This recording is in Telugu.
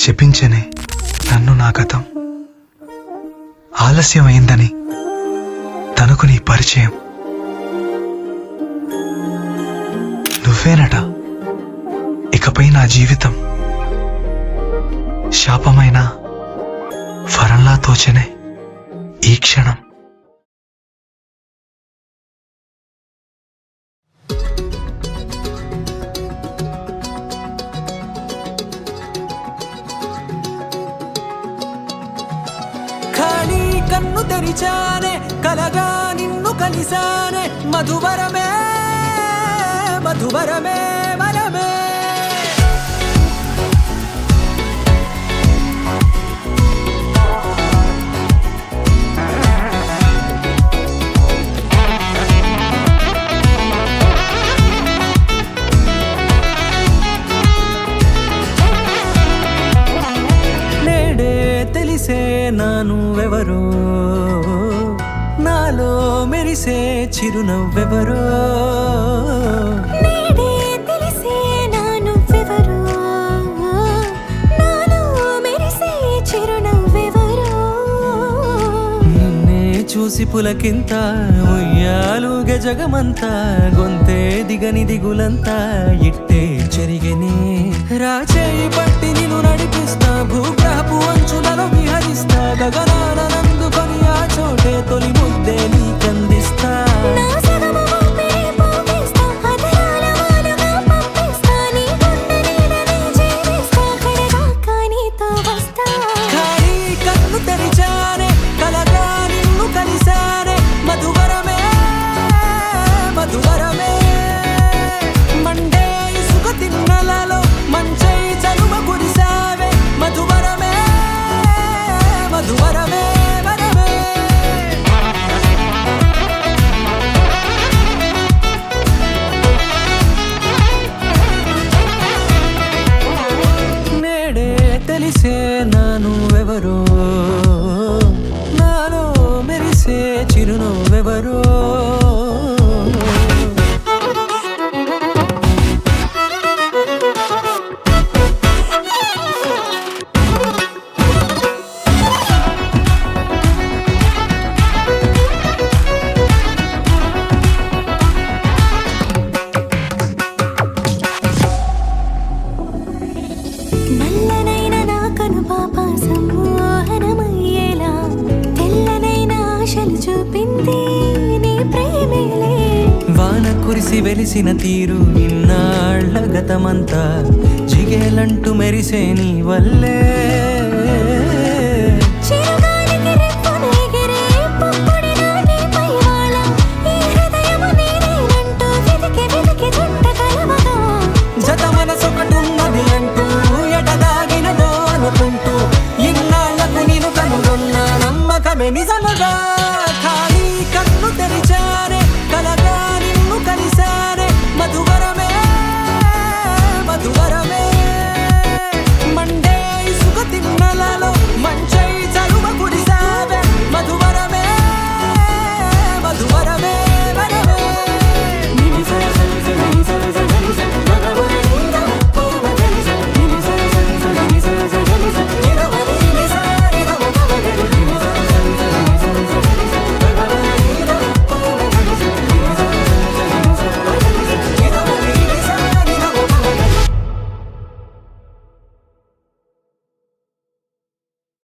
శపించనే నన్ను నా గతం, ఆలస్యమైందని తనకు నీ పరిచయం. నువ్వేనట ఇకపై నా జీవితం, శాపమైన వరంలా తోచనే ఈ క్షణం. ఖాళీ కన్ను తెరిచానే, కలగా నిన్ను కలిసానే, మధువరమే మధువరమే వరమే. నేడే తెలిసే నానువెవరో, నాలో మెరిసే చిరునవ్వెవరో. నేడే తెలిసే నానువెవరో, నాలో మెరిసే చిరునవ్వెవరో. నిన్నే చూసి పులకింత ఉయ్యాలుగే జగమంతా, గొంతే దిగని దిగులంతా ఇట్టే చెరిగనే. రాచేయి పట్టి నిన్ను నడిపిస్తా, భూగ్రహపు అంచులలో విహరిస్తా, గగనాన నందుకొని ఆ చోటే తొలి ముద్దే నీకందిస్తా. నా సగము ఊపిరి పోగిస్తా, అధరాల వానగా పంపిస్తా, నీ గుండె నీడనే జీవిస్తా, కడదాకా నీతో వస్తా. ఖాళీ కన్ను తెరిచానే, కలగా నిన్ను కలిసానే, మధువరమే మధువరమే. మండే ఇసుక తిన్నలలో మంచై చలువ కురిసావే, మధువరమే మధువరమే వరమే. నేడే తెలిసే నానువెవరో, నాలో మెరిసే చిరునవ్వెవరో. నల్లనైన నా కనుపాప సమ్మోహనమయ్యేలా, తెల్లనైన ఆశలు చూపింది నీ ప్రేమేలే. వాన కురిసి వెలిసిన తీరు ఇన్నాళ్ల గతమంతా, జిగేలంటూ మెరిసే నీ వల్లే.